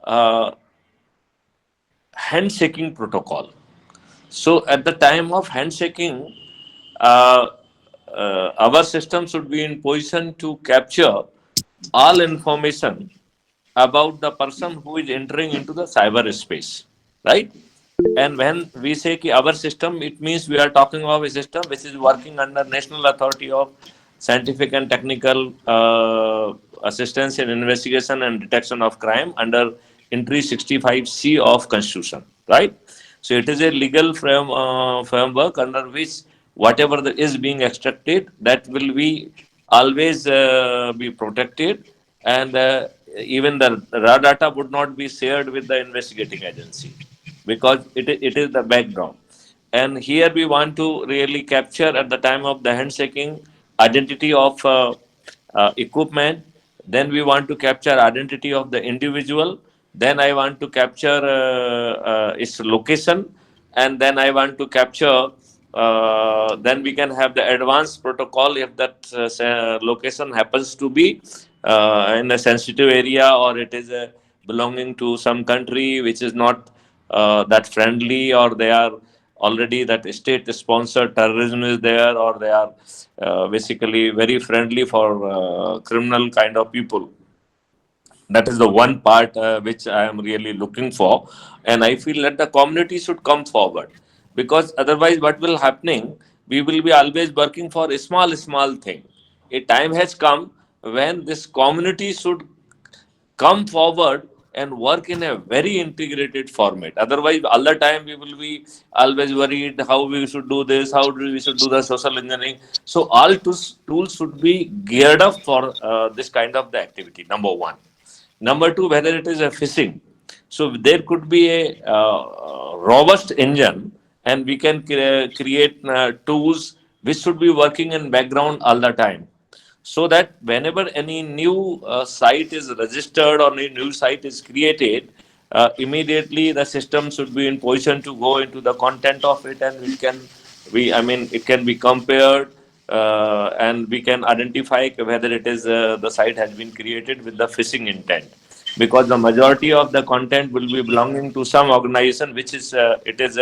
uh, handshaking protocol. So at the time of handshaking, uh, our system should be in position to capture all information about the person who is entering into the cyberspace, right? And when we say ki our system, it means we are talking of a system which is working under National Authority of Scientific and Technical Assistance in Investigation and Detection of Crime under Entry 65C of Constitution, right? So it is a legal framework under which whatever is being extracted, that will be always be protected, and even the raw data would not be shared with the investigating agency, because it is the background. And here we want to really capture at the time of the handshaking identity of equipment. Then we want to capture identity of the individual. Then I want to capture its location, and then I want to capture. Then we can have the advanced protocol if that location happens to be in a sensitive area, or it is belonging to some country which is not that friendly, or they are already that state sponsored terrorism is there, or they are basically very friendly for criminal kind of people. That is the one part which I am really looking for, and I feel that the community should come forward, because otherwise, what will happening? We will be always working for a small thing. A time has come when this community should come forward and work in a very integrated format. Otherwise, all the time we will be always worried how we should do this, how we should do the social engineering. So all tools should be geared up for this kind of the activity. Number one. Number two, whether it is a phishing. So there could be a robust engine, and we can create tools which should be working in background all the time, so that whenever any new site is registered or a new site is created, immediately the system should be in position to go into the content of it, and it can be compared, and we can identify whether it is the site has been created with the phishing intent, because the majority of the content will be belonging to some organization which is it is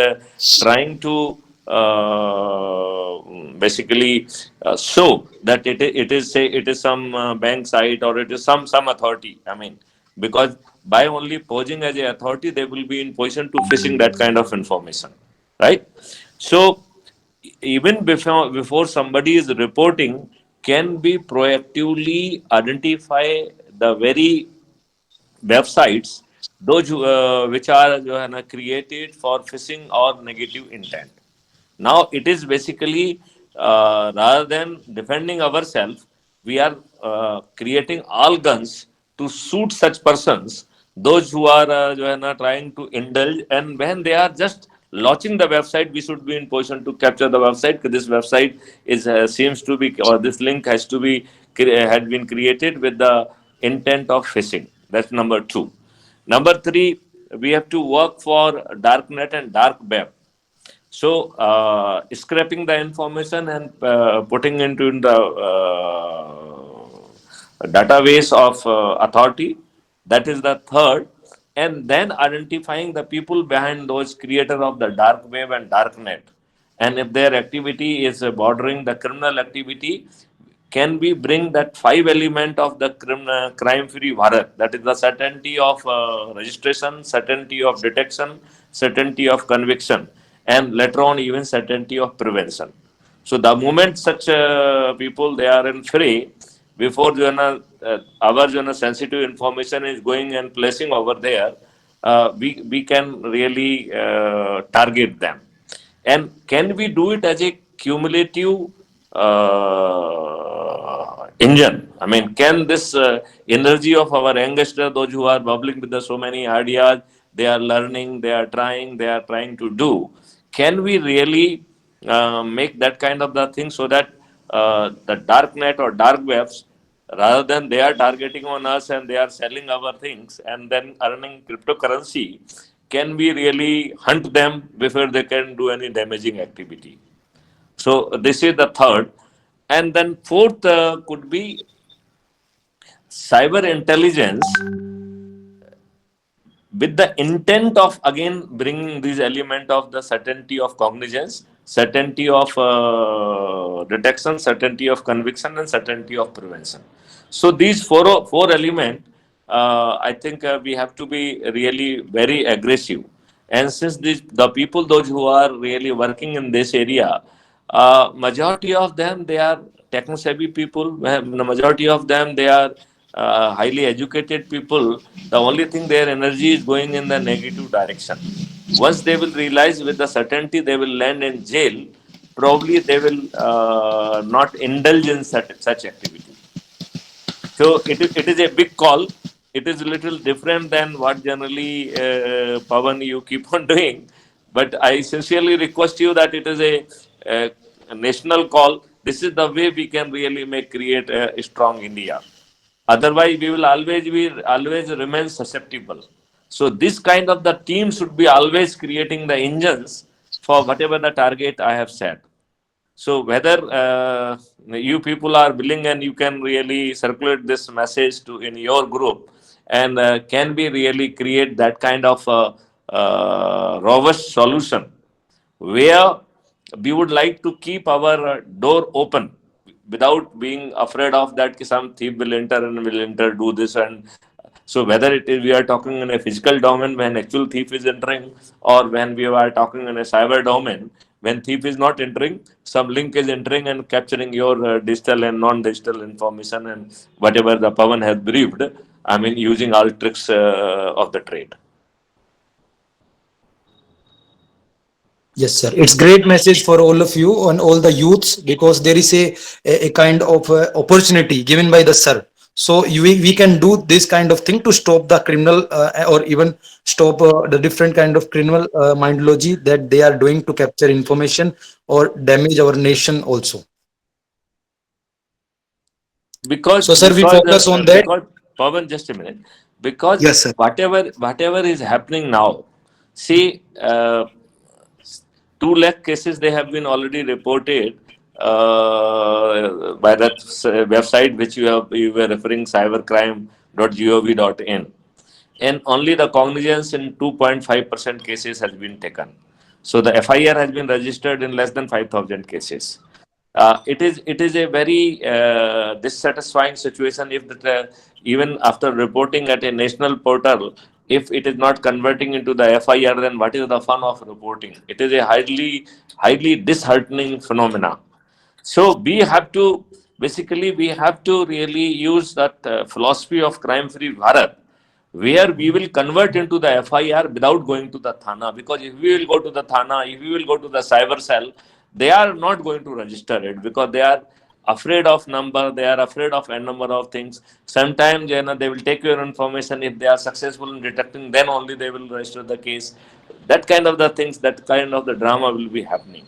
trying to basically show that it is, say it is some bank site, or it is some authority. I mean, because by only posing as a authority, they will be in position to phishing that kind of information, right? So even before somebody is reporting, can be proactively identify the very websites, those which are created for phishing or negative intent. Now it is basically, rather than defending ourselves, we are creating all guns to shoot such persons, those who are trying to indulge, and when they are just launching the website, we should be in position to capture the website. This website is seems to be, or this link has to be had been created with the intent of phishing. That's number two. Number three, we have to work for dark net and dark web. So, scraping the information and putting into the database of authority, that is the third. And then identifying the people behind those creator of the dark web and dark net. And if their activity is bordering the criminal activity, can we bring that five element of the crime-free Bharat? That is the certainty of registration, certainty of detection, certainty of conviction, and later on even certainty of prevention. So the moment such people they are in free, before our sensitive information is going and placing over there, we can really target them. And can we do it as a cumulative engine? I mean, can this energy of our youngsters, those who are bubbling with the so many ideas, they are learning, they are trying to do, can we really make that kind of the thing, so that the dark net or dark webs, rather than they are targeting on us and they are selling our things and then earning cryptocurrency, can we really hunt them before they can do any damaging activity? So this is the third. And then fourth could be cyber intelligence with the intent of again bringing this element of the certainty of cognizance, certainty of detection, certainty of conviction, and certainty of prevention. So these four element, I think we have to be really very aggressive. And since the people those who are really working in this area, majority of them they are techno savvy people. The majority of them they are highly educated people. The only thing their energy is going in the negative direction. Once they will realize with the certainty they will land in jail, probably they will not indulge in such activity. So it is a big call. It is a little different than what generally Pawan you keep on doing. But I sincerely request you that it is a national call. This is the way we can really make create a strong India. Otherwise, we will always remain susceptible. So this kind of the team should be always creating the engines for whatever the target I have set. So whether you people are willing and you can really circulate this message to in your group and can be really create that kind of robust solution where we would like to keep our door open without being afraid of that some thief will enter and will enter do this. And so whether it is we are talking in a physical domain when actual thief is entering, or when we are talking in a cyber domain when thief is not entering, some link is entering and capturing your digital and non-digital information and whatever the Pawan has briefed, I mean using all tricks of the trade. Yes, sir. It's great message for all of you and all the youths, because there is a kind of opportunity given by the sir. So we can do this kind of thing to stop the criminal, or even stop the different kind of criminal mindology that they are doing to capture information or damage our nation also. because So sir, we because focus on that. because Pawan, just a minute. Because Yes, sir. whatever is happening now, see, 2 lakh cases they have been already reported by that website which you were referring, cybercrime.gov.in, and only the cognizance in 2.5% cases has been taken. So the FIR has been registered in less than 5,000 cases. It is a very dissatisfying situation if that, even after reporting at a national portal, if it is not converting into the FIR, then what is the fun of reporting? It is a highly disheartening phenomena. So we have to really use that philosophy of crime-free Bharat, where we will convert into the FIR without going to the Thana. Because if we will go to the Thana, if we will go to the cyber cell, they are not going to register it because they are afraid of number, they are afraid of a number of things. Sometimes they will take your information. If they are successful in detecting, then only they will register the case. That kind of the things, that kind of the drama will be happening.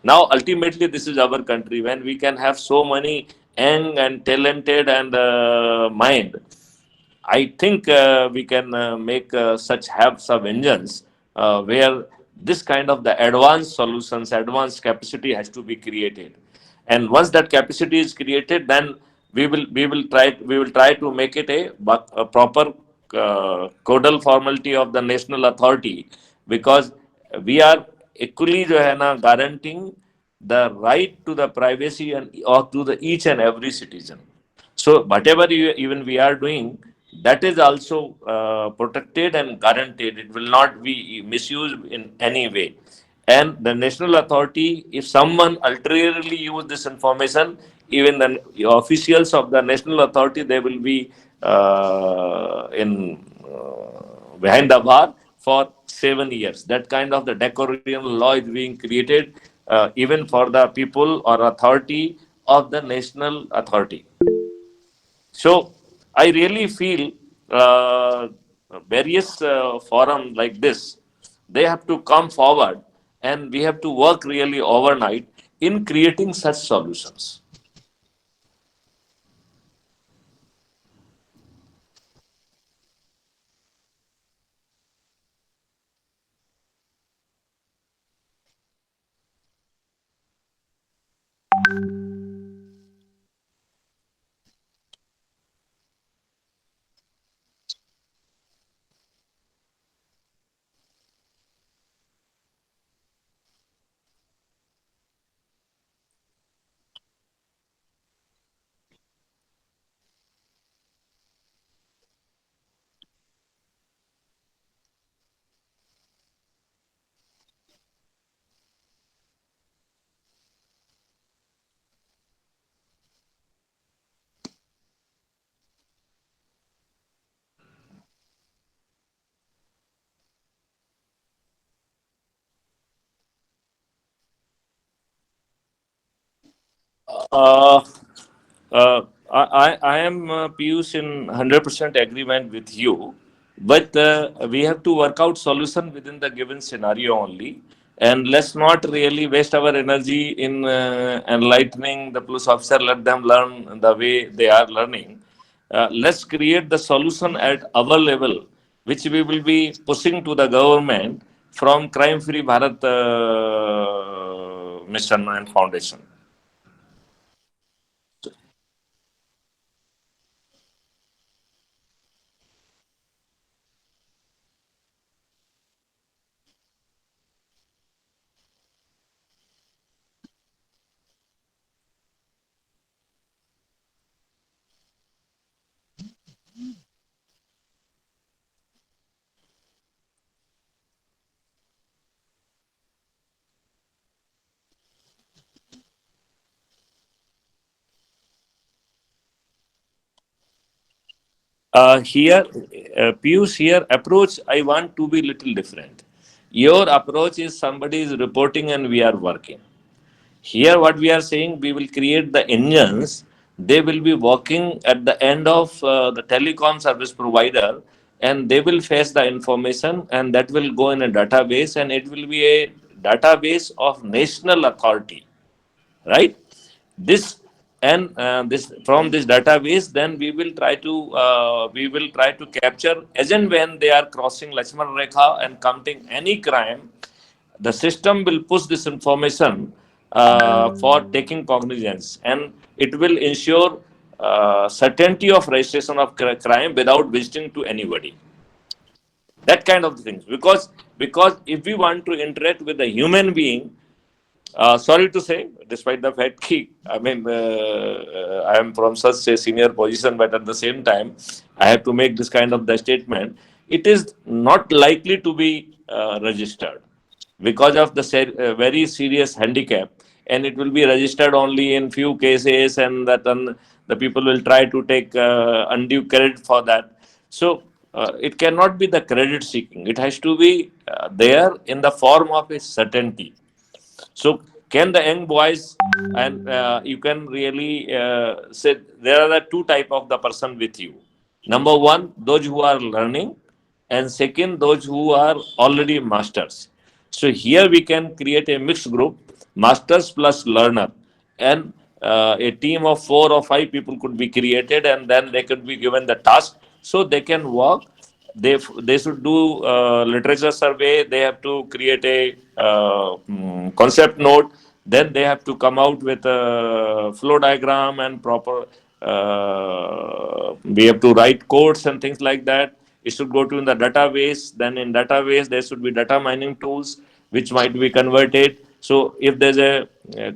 Now, ultimately, this is our country when we can have so many young and talented and mind. I think we can make such have some engines where this kind of the advanced solutions, advanced capacity has to be created. And once that capacity is created, then we will try to make it a proper codal formality of the national authority, because we are equally जो है ना guaranteeing the right to the privacy and or to the each and every citizen. So whatever even we are doing, that is also protected and guaranteed. It will not be misused in any way. And the national authority, if someone ulteriorly use this information, even the officials of the national authority, they will be in behind the bar for 7 years. That kind of the decoration law is being created even for the people or authority of the national authority. So I really feel various forum like this, they have to come forward and we have to work really overnight in creating such solutions. Uh, I am Piyush in 100% agreement with you, but we have to work out solution within the given scenario only, and let's not really waste our energy in enlightening the police officer. Let them learn the way they are learning. Let's create the solution at our level, which we will be pushing to the government from Crime Free Bharat mission and foundation. Here, Piyush, here approach I want to be little different. Your approach is somebody is reporting and we are working. Here, what we are saying, we will create the engines. They will be working at the end of the telecom service provider, and they will fetch the information, and that will go in a database, and it will be a database of national authority, right? This and this from this database, then we will try to capture as and when they are crossing Lakshman Rekha and committing any crime. The system will push this information for taking cognizance, and it will ensure certainty of registration of crime without visiting to anybody. That kind of things, because if we want to interact with a human being, sorry to say, despite the fact that I am from such a senior position, but at the same time, I have to make this kind of the statement. It is not likely to be registered because of the very serious handicap, and it will be registered only in few cases, and that the people will try to take undue credit for that. So it cannot be the credit seeking. It has to be there in the form of a certainty. So can the young boys, and you can really say there are the two type of the person with you. Number one, those who are learning, and second, those who are already masters. So here we can create a mixed group, masters plus learner, and a team of 4 or 5 people could be created, and then they could be given the task so they can work. They should do literature survey. They have to create a concept note. Then they have to come out with a flow diagram and proper. We have to write codes and things like that. It should go to in the database. Then in database there should be data mining tools which might be converted. So if there's a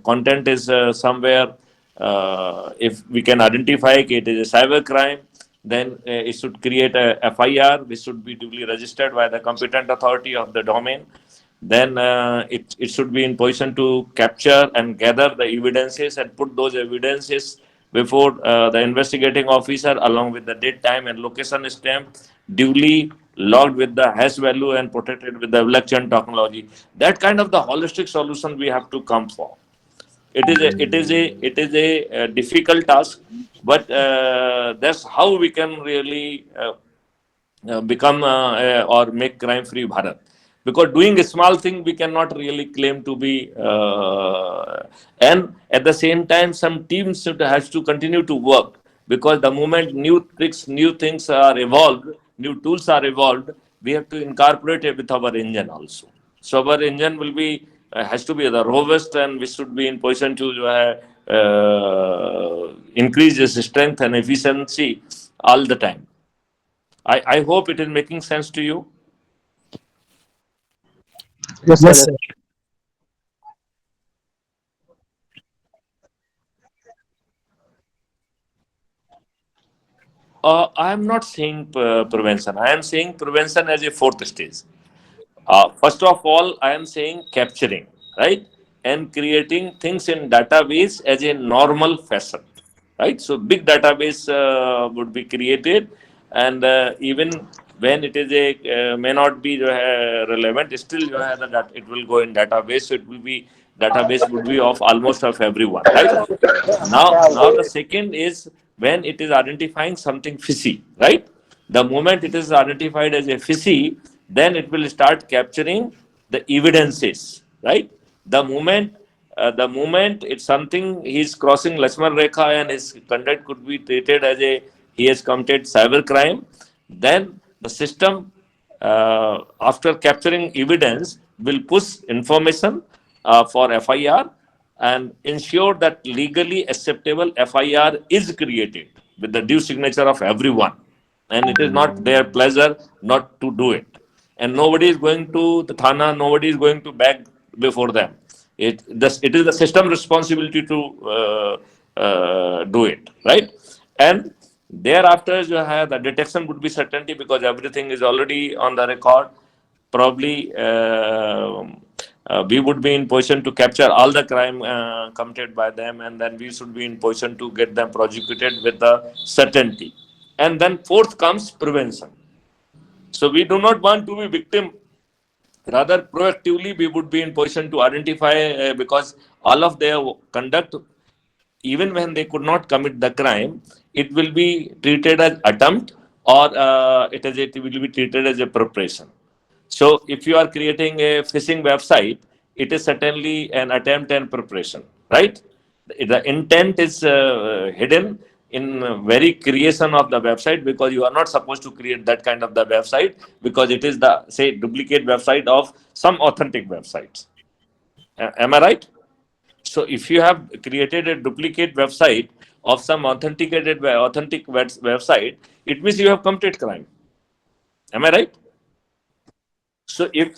content is somewhere, if we can identify it is a cyber crime, then it should create a FIR, which should be duly registered by the competent authority of the domain. Then it should be in position to capture and gather the evidences and put those evidences before the investigating officer along with the date, time, and location stamp, duly logged with the hash value and protected with the blockchain technology. That kind of the holistic solution we have to come for. It is a difficult task, but that's how we can really become or make crime free Bharat. Because doing a small thing we cannot really claim to be, and at the same time some teams has to continue to work, because the moment new tricks, new things are evolved, new tools are evolved, we have to incorporate it with our engine also. So our engine will be has to be the robust, and we should be in position to increase its strength and efficiency all the time. I hope it is making sense to you. Yes, Yes, sir. sir. I am not saying prevention. I am saying prevention as a fourth stage. First of all, I am saying capturing, right? And creating things in database as a normal fashion, right? So big database would be created, and even when it is a may not be relevant, still the it will go in database. So it will be database would be of almost of everyone, right? Now the second is when it is identifying something fishy, right? The moment it is identified as a fishy, then it will start capturing the evidences, right? The moment it's something he's crossing Lakshman Rekha and his conduct could be treated as a he has committed cyber crime, then the system, after capturing evidence, will push information for FIR and ensure that legally acceptable FIR is created with the due signature of everyone. And it is not their pleasure not to do it. And nobody is going to the Thana, nobody is going to beg before them. It is the system responsibility to do it, right? And thereafter, you have the detection would be certainty because everything is already on the record. Probably we would be in position to capture all the crime committed by them, and then we should be in position to get them prosecuted with the certainty. And then fourth comes prevention. So we do not want to be victim. Rather, proactively, we would be in position to identify because all of their conduct, even when they could not commit the crime, it will be treated as attempt or it will be treated as a preparation. So, if you are creating a phishing website, it is certainly an attempt and preparation, right? The intent is hidden in very creation of the website because you are not supposed to create that kind of the website because it is the say duplicate website of some authentic websites. Am I right? So, if you have created a duplicate website of some authentic website, it means you have committed crime. Am I right? So, if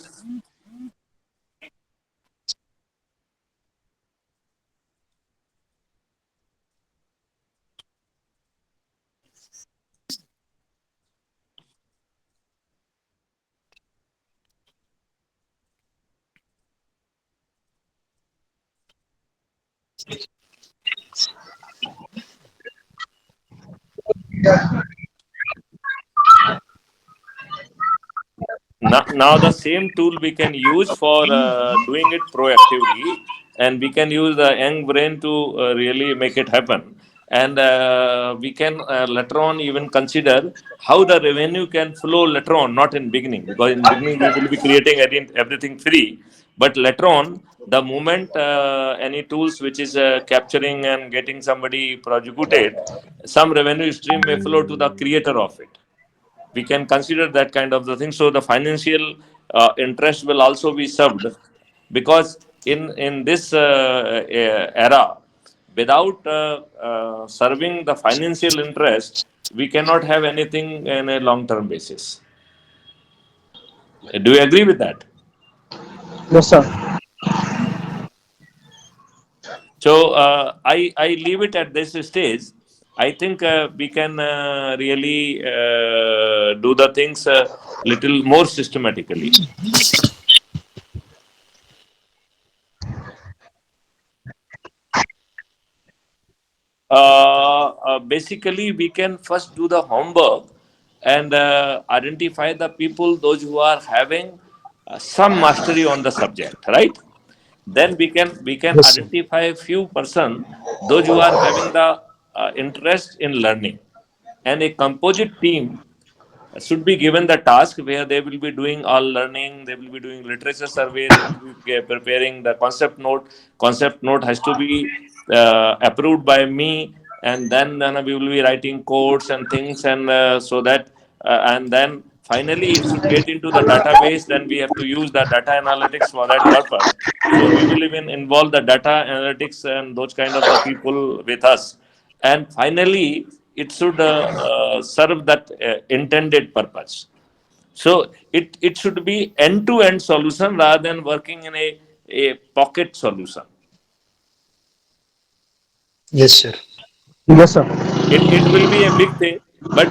now the same tool we can use for doing it proactively, and we can use the young brain to really make it happen. And we can later on even consider how the revenue can flow later on, not in beginning, because in beginning we will be creating everything free. But later on, the moment any tools which is capturing and getting somebody prosecuted, some revenue stream may flow to the creator of it. We can consider that kind of the thing. So the financial interest will also be served because in this era, without serving the financial interest, we cannot have anything in a long term basis. Do you agree with that? Yes, sir. So I leave it at this stage. I think we can really do the things little more systematically. Basically, we can first do the homework and identify the people, those who are having some mastery on the subject, right? Then we can Yes, sir. identify a few person, those who are having the interest in learning, and a composite team should be given the task where they will be doing all learning, they will be doing literature survey, they will be preparing the concept note. Concept note has to be approved by me, and then we will be writing codes and things, and so that, and then finally it should get into the database. Then we have to use the data analytics for that purpose. So we will even involve the data analytics and those kind of the people with us, and finally it should serve that intended purpose. So it should be end to end solution rather than working in a pocket solution. Yes, sir. Yes, sir. It will be a big thing, but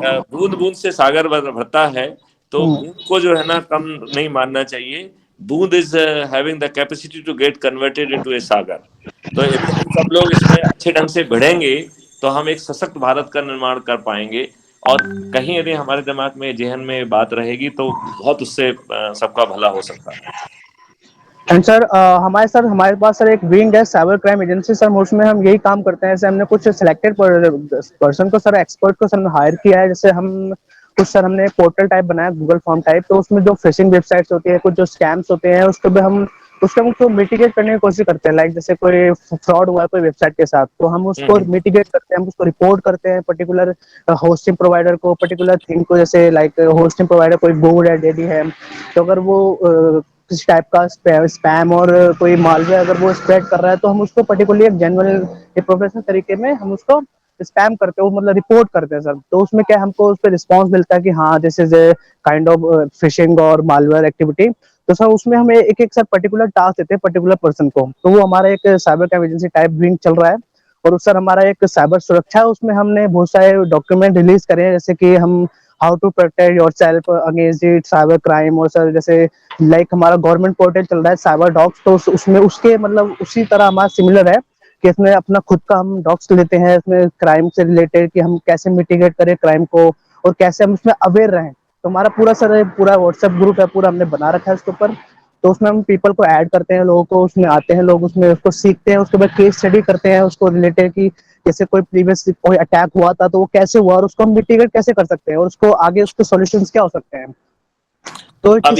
बूंद बूंद से सागर भरता है. तो Hmm. बूंद को जो है ना कम नहीं मानना चाहिए. बूंद is having the capacity to get converted into a सागर. तो यदि हम सब लोग इसमें अच्छे ढंग से भिड़ेंगे तो हम एक सशक्त भारत का निर्माण कर पाएंगे. और कहीं यदि हमारे दिमाग में जहन में बात रहेगी तो बहुत उससे सबका भला हो सकता है. एंड सर हमारे सर हमारे पास सर एक विंग है साइबर क्राइम एजेंसी सर, उसमें हम यही काम करते हैं। जैसे हमने कुछ सिलेक्टेड पर्सन को सर, एक्सपर्ट को सर हायर किया है। जैसे हम कुछ सर हमने पोर्टल टाइप बनाया, गूगल फॉर्म टाइप, तो उसमें जो फिशिंग वेबसाइट्स होती है, कुछ जो स्कैम्स होते हैं, उसको भी हम उसको मिटिगेट करने की कोशिश करते हैं। लाइक जैसे कोई फ्रॉड हुआ है कोई वेबसाइट के साथ, तो हम उसको हम्म मिटिगेट करते हैं, हम उसको रिपोर्ट करते हैं पर्टिकुलर होस्टिंग प्रोवाइडर को, पर्टिकुलर थिंग को। जैसे लाइक होस्टिंग प्रोवाइडर कोई गूगल है, डेडी है, तो अगर वो किसी टाइप का स्पैम और कोई मालवेयर अगर वो स्प्रेड कर रहा है, तो हम उसको पर्टिकुलरली एक जेन्युइन एक प्रोफेशनल तरीके में हम उसको स्पैम करते हैं, वो मतलब रिपोर्ट करते हैं सर। तो उसमें क्या हमको उस पर रिस्पॉन्स मिलता है कि हाँ this is a kind of fishing और मालवेयर एक्टिविटी। तो सर उसमें हमें एक एक सर पर्टिकुलर टास्क देते हैं पर्टिकुलर पर्सन को। तो वो हमारा एक cyber crime agency type wing चल रहा है। और उस सर हमारा एक साइबर सुरक्षा है, उसमें हमने बहुत सारे डॉक्यूमेंट रिलीज करे हैं, जैसे कि हम how to protect yourself against it cyber crime. और सर जैसे लाइक हमारा गवर्नमेंट पोर्टल चल रहा है साइबर डॉग्स, तो उसमें उसके मतलब उसी तरह हमारा सिमिलर है कि इसमें अपना खुद का हम डॉग्स लेते हैं इसमें क्राइम से रिलेटेड, कि हम कैसे मिटिगेट करें क्राइम को और कैसे हम उसमें अवेयर रहें। तो हमारा पूरा सर पूरा व्हाट्सएप ग्रुप है, पूरा हमने बना रखा है उसके ऊपर। तो उसमें हम पीपल को ऐड करते हैं, लोगों को उसमें आते हैं, लोग उसमें उसको सीखते हैं, उसके बाद केस स्टडी करते हैं उसको रिलेटेड कि जैसे कोई प्रीवियस कोई अटैक हुआ था तो वो कैसे हुआ और उसको हम मिटिगेट कैसे कर सकते हैं और उसको आगे उसके सॉल्यूशंस क्या हो सकते हैं। तो अब चीज।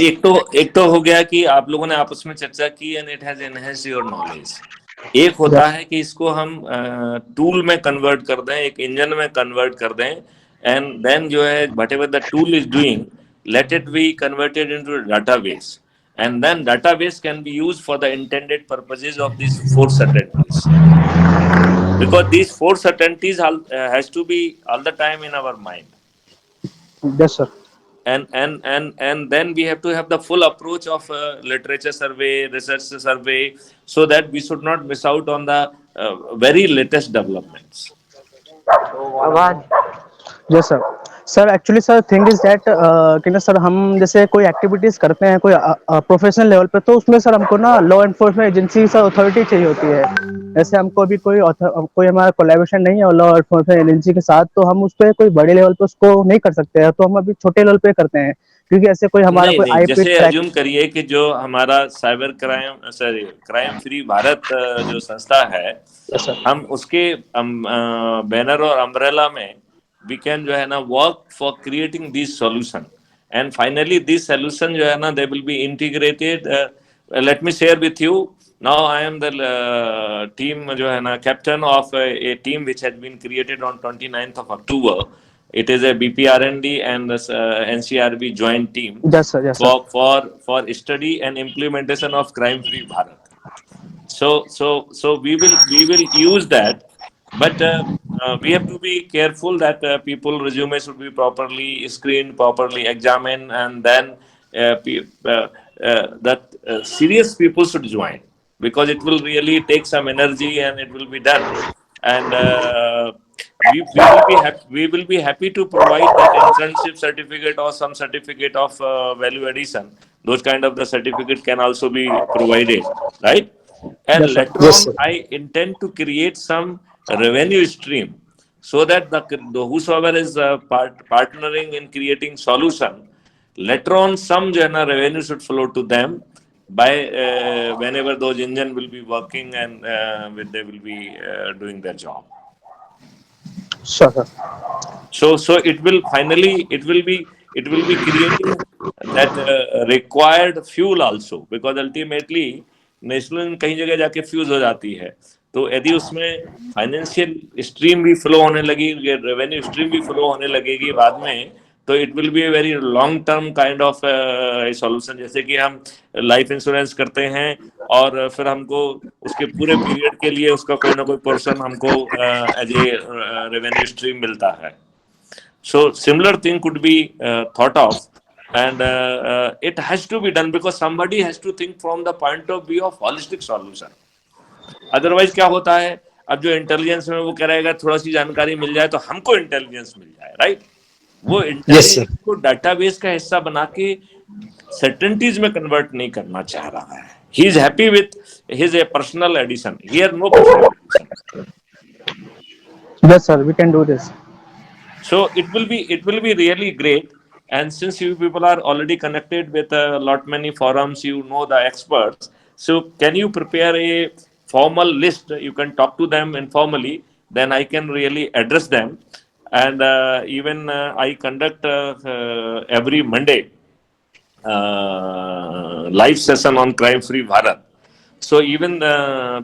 एक तो हो गया कि आप लोगों ने आपस में चर्चा की and it has enhanced your knowledge. एक होता यस है कि इसको हम टूल में कन्वर्ट कर दें, एक इंजन में कन्वर्ट कर दें, एंड देन जो है whatever the tool is doing, let it be converted into database, and then database can be used for the intended purposes of these four certainties, because these four certainties has to be all the time in our mind. Yes sir. And then we have to have the full approach of literature survey, research survey, so that we should not miss out on the very latest developments. Yes sir. Sir actually sir thing is that कि ना sir हम जैसे कोई activities करते हैं कोई professional level पे, तो उसमें सर हमको ना law enforcement agency sir authority चाहिए होती है। जैसे हमको अभी कोई हमारा कोलैबोरेशन नहीं है लॉ एनफोर्समेंट एजेंसी के साथ, तो हम उस पर कोई बड़े लेवल पे उसको नहीं कर सकते हैं, तो हम अभी छोटे लेवल पे करते हैं। क्योंकि ऐसे कोई हमारा नहीं कोई नहीं, आईपी जैसे ट्रैक। अज्यूम करिए कि जो हमारा cyber crime, sorry, crime free Bharat जो संस्था है, यस सर। हम उसके बैनर और अम्ब्रेला में वी कैन जो है ना work for creating this solution, and finally this solution जो है ना they will be integrated. Let me share with you, now I am the team जो है ना captain of a team which has been created on 29th of October. It is a BPRND and NCRB joint team yes sir. Yes sir. for study and implementation of crime free Bharat. So we will use that, but we have to be careful that people resume should be properly screened, properly examined, and then that serious people should join, because it will really take some energy and it will be done. And we will be happy to provide that internship certificate or some certificate of value addition. Those kind of the certificate can also be provided, right? And yes sir. later Yes, on, sir. I intend to create some revenue stream, so that the whosoever is partnering in creating solution, later on some revenue should flow to them by whenever those engine will be working, and they will be doing their job. Sure sir. So it will be creating that required fuel also, because ultimately national कहीं जगह जाके fuse हो जाती है। तो यदि उसमें financial stream भी फ्लो होने लगी, रेवेन्यू स्ट्रीम भी फ्लो होने लगेगी बाद में, तो it will be a very long term kind of solution. जैसे कि हम लाइफ इंश्योरेंस करते हैं और फिर हमको उसके पूरे पीरियड के लिए उसका कोई ना कोई पोर्शन हमको एज ए रेवेन्यू स्ट्रीम मिलता है। So similar thing could be thought of, and it has to be done because somebody has to think from the point of view of holistic solution. Otherwise क्या होता है, अब जो intelligence में वो कह रहेगा थोड़ा सी जानकारी मिल जाए तो हमको इंटेलिजेंस मिल जाए, राइट? वो Yes, sir. इंटेलिजेंस को डाटाबेस का हिस्सा बना के सर्टेनिटीज में कन्वर्ट नहीं करना चाह रहा है। He is happy with his a personal edition, here no personal edition. Yes sir, we can do this. So it will be really great. And since you people are already connected with a lot many forums, you know the experts. So can you prepare a formal list? You can talk to them informally. Then I can really address them. And even I conduct every Monday live session on crime free Bharat. So even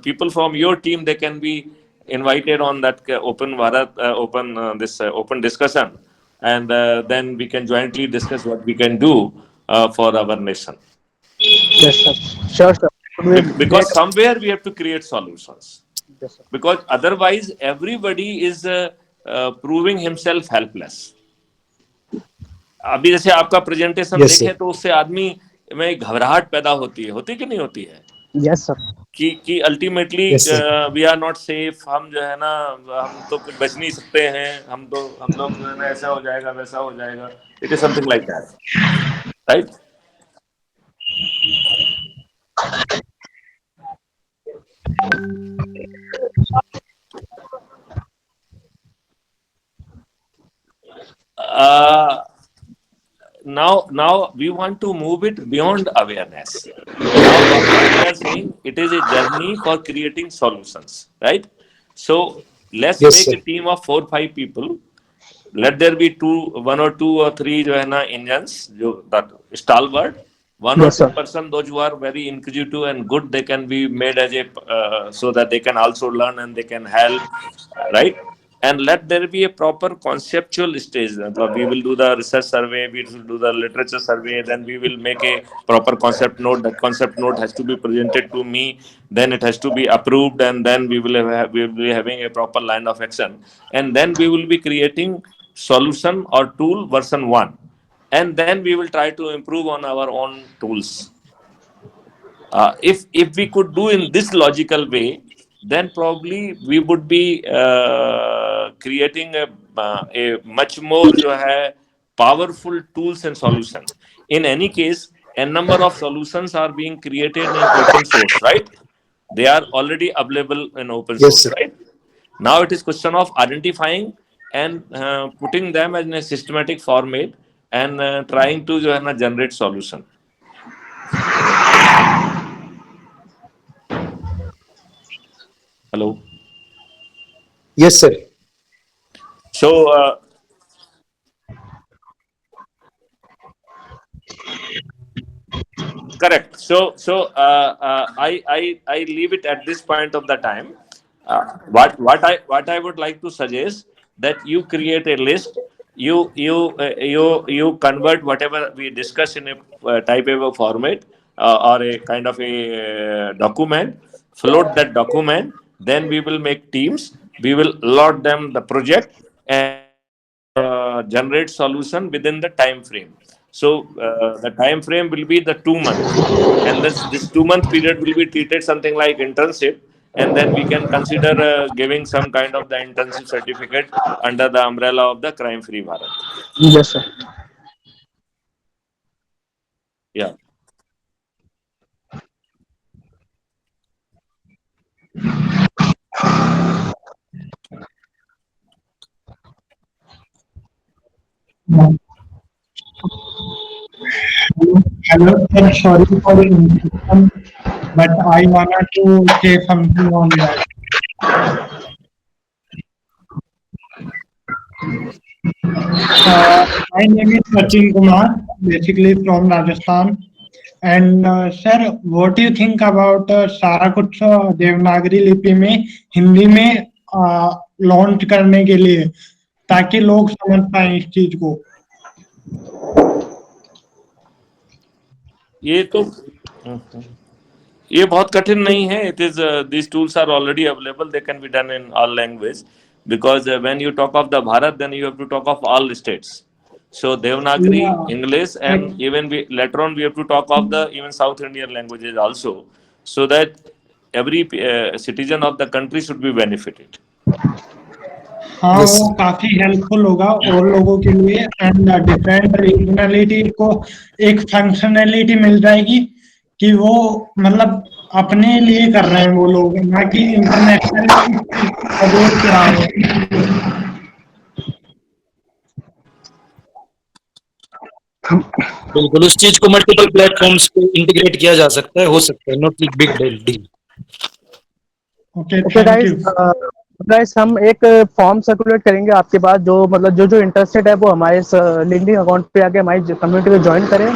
people from your team, they can be invited on that open Bharat, open discussion, and then we can jointly discuss what we can do for our nation. Yes, sir. Sure, sir. It would be great. Because somewhere we have to create solutions. Yes, sir. Because otherwise, everybody is proving himself helpless. अभी जैसे आपका presentation Yes, sir. देखें तो उससे आदमी में घबराहट पैदा होती है कि नहीं होती है Yes, sir. कि ultimately Yes, sir. We are not safe, हम जो है ना हम तो कुछ बच नहीं सकते हैं, हम लोग जो है ना ऐसा हो जाएगा वैसा हो जाएगा. It is something like that, right? Now we want to move it beyond awareness. Now what we are saying, it is a journey for creating solutions, right? So let's Yes, make sir. a team of 4-5 people. Let there be one or two or three जो है ना engines, जो that stalwart, one or Yes, two sir. person those who are very inquisitive and good, they can be made as a so that they can also learn and they can help, right? And let there be a proper conceptual stage. We will do the research survey, we will do the literature survey, then we will make a proper concept note. That concept note has to be presented to me, then it has to be approved, and then we will be having a proper line of action, and then we will be creating solution or tool version 1, and then we will try to improve on our own tools. If we could do in this logical way, then probably we would be creating a much more जो है powerful tools and solution. In any case, a number of solutions are being created in open source, right? They are already available in open Yes, source, sir. right? Now it is question of identifying and putting them in a systematic format and trying to जो है ना generate solution. Hello. Yes, sir. So correct. I leave it at this point of the time. What I would like to suggest that you create a list. You convert whatever we discuss in a type of a format or a kind of a document. Float that document. Then we will make teams. We will allot them the project and generate solution within the time frame. So the time frame will be the 2 month, and this 2 month period will be treated something like internship, and then we can consider giving some kind of the internship certificate under the umbrella of the crime free Bharat. Yes, sir. Yeah. Hello, sir. Sorry for the interruption, but I wanted to say something on that. My name is Sachin Kumar, basically from Rajasthan. And sir, what do you think about सारा कुछ देवनागरी लिपि में हिंदी में launch करने के लिए ताकि लोग समझ पाए इस चीज को? ये तो ये बहुत कठिन नहीं है. It is these tools are already available. They can be done in all language because when you talk of the Bharat, then you have to talk of all states. So Devanagari, Yeah, English, like, and even later on we have to talk of the even South Indian languages also, so that every citizen of the country should be benefited. हाँ Yes, वो sir. काफी helpful होगा और लोगों के लिए and different रीजनलिटी को एक फंक्शनैलिटी मिल जाएगी कि वो मतलब अपने लिए कर रहे हैं वो लोग ना कि इंटरनेशनली अवेयर करा रहे हैं. बिल्कुल उस चीज को मल्टीपल प्लेटफॉर्म्स पे इंटीग्रेट किया जा सकता है, हो सकता है, not big deal. Okay, okay thank guys, you. Guys हम एक फॉर्म सर्कुलेट करेंगे आपके पास, जो मतलब जो जो इंटरेस्टेड है वो हमारे लिंक्डइन अकाउंट पे आके हमारी कम्युनिटी को ज्वाइन करें।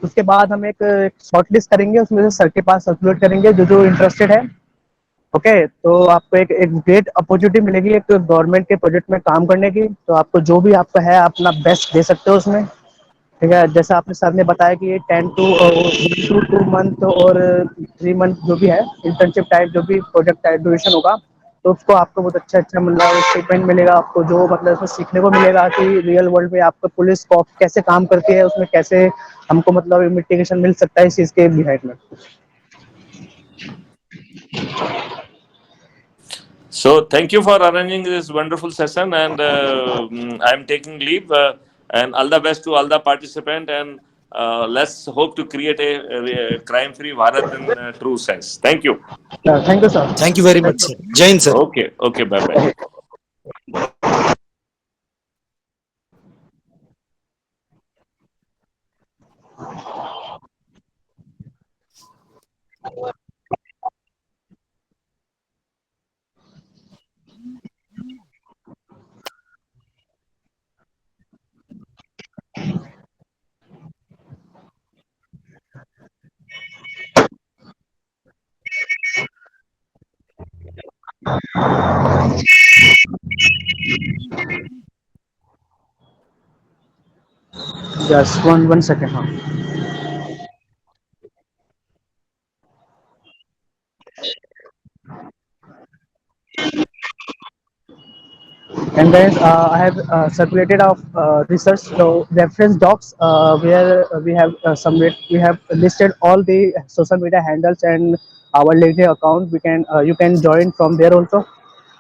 उसके बाद हम एक शॉर्ट लिस्ट करेंगे, उसमें से सर के पास सर्कुलेट करेंगे जो जो इंटरेस्टेड है। ओके, तो आपको एक ग्रेट अपॉर्चुनिटी मिलेगी एक गवर्नमेंट के प्रोजेक्ट में काम करने की। तो आपको जो भी आपका है अपना बेस्ट दे सकते हो उसमें। ठीक है, जैसा आपने सर ने बताया कि ये 10 to 2 month और 3 मंथ जो भी है इंटर्नशिप टाइप जो भी प्रोजेक्ट टाइप ड्यूरेशन होगा, तो उसको आपको बहुत अच्छा अच्छा मतलब स्टेटमेंट मिलेगा आपको, जो मतलब उसमें सीखने को मिलेगा कि रियल वर्ल्ड में आपका पुलिस को कैसे काम करती है, उसमें कैसे हमको मतलब इन्वेस्टिगेशन मिल सकता है इस चीज़ के बिहाइंड में। So thank you for arranging this wonderful session, and I am taking leave. And all the best to all the participant, and let's hope to create a crime-free Bharat in true sense. Thank you. Thank you sir. Thank you very much sir, जय हिंद sir. Okay, okay, bye bye. Just one one second. हाँ, and guys, I have circulated of research so reference docs where we have listed all the social media handles and our LinkedIn account. We can you can join from there also.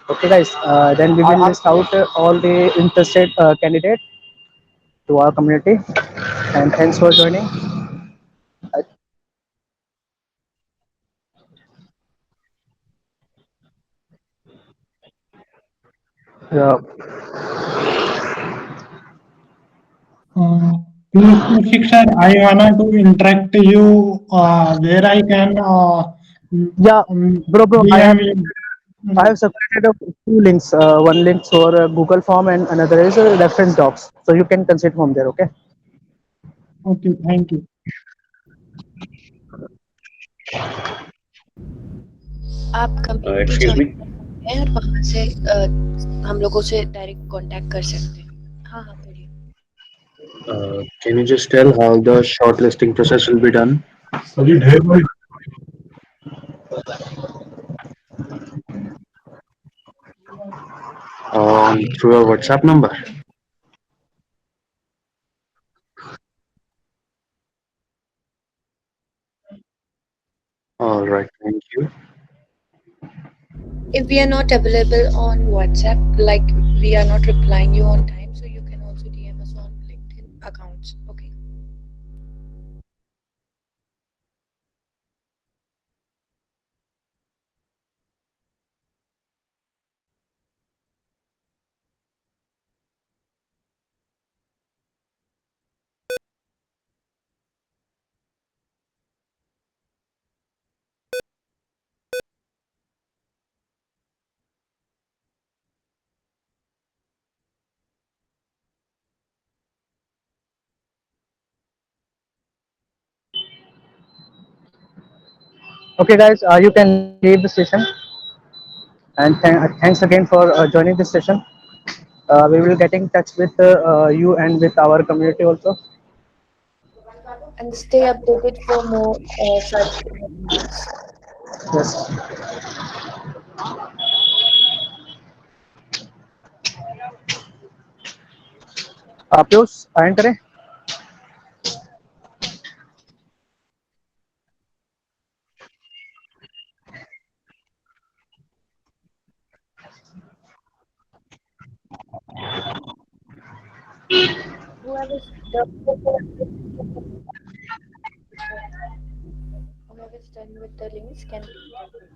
Okay, guys. Then we will list out all the interested candidate to our community. And thanks for joining. Uh, Uh, Please, Kaushik sir, I wanna to interact you where I can yeah, bro, DM you. I have separated of two links. One link for Google Form and another is reference docs. So you can consider from there. Okay. Okay, thank you. आप community Excuse join me. कर सकते हैं और वहाँ से हम लोगों से डायरेक्ट कांटेक्ट कर सकते हैं। हाँ हाँ करिए। Can you just tell how the shortlisting process will be done? Through a WhatsApp number. All right, thank you. If we are not available on WhatsApp, like we are not replying you on time, so you can also DM us on LinkedIn accounts. Okay. Okay, guys, you can leave the session. And thanks again for joining this session. We will get in touch with you and with our community also. And stay updated for more such events. Yes. Piyush, ion करें। Whoever's done, whoever's done with the links can leave the group.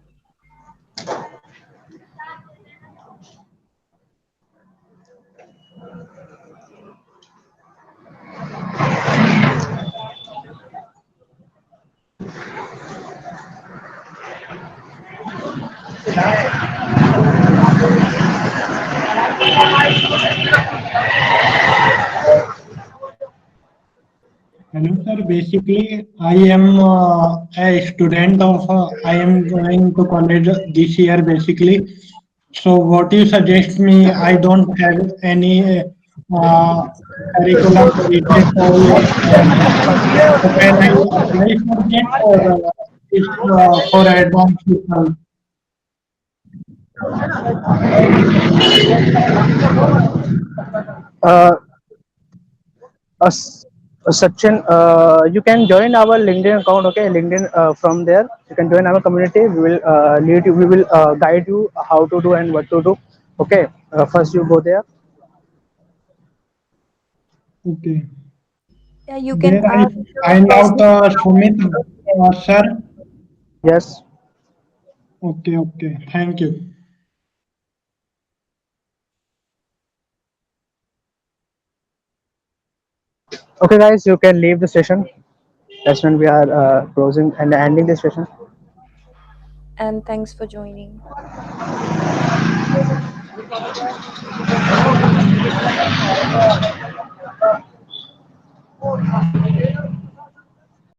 Hello, sir. Basically, I am a student of, I am going to college this year, basically. So, what you suggest me, I don't have any curriculum related to so can I apply for that or is for advanced people? Uh, Sachin, you can join our LinkedIn account. Okay, LinkedIn. From there, you can join our community. We will lead you. We will guide you how to do and what to do. Okay. First, you go there. Okay. Yeah, you can There I ask find out personal. Sumit, sir. Yes. Okay, okay. Thank you. Okay, guys, you can leave the session. That's when we are closing and ending the session. And thanks for joining.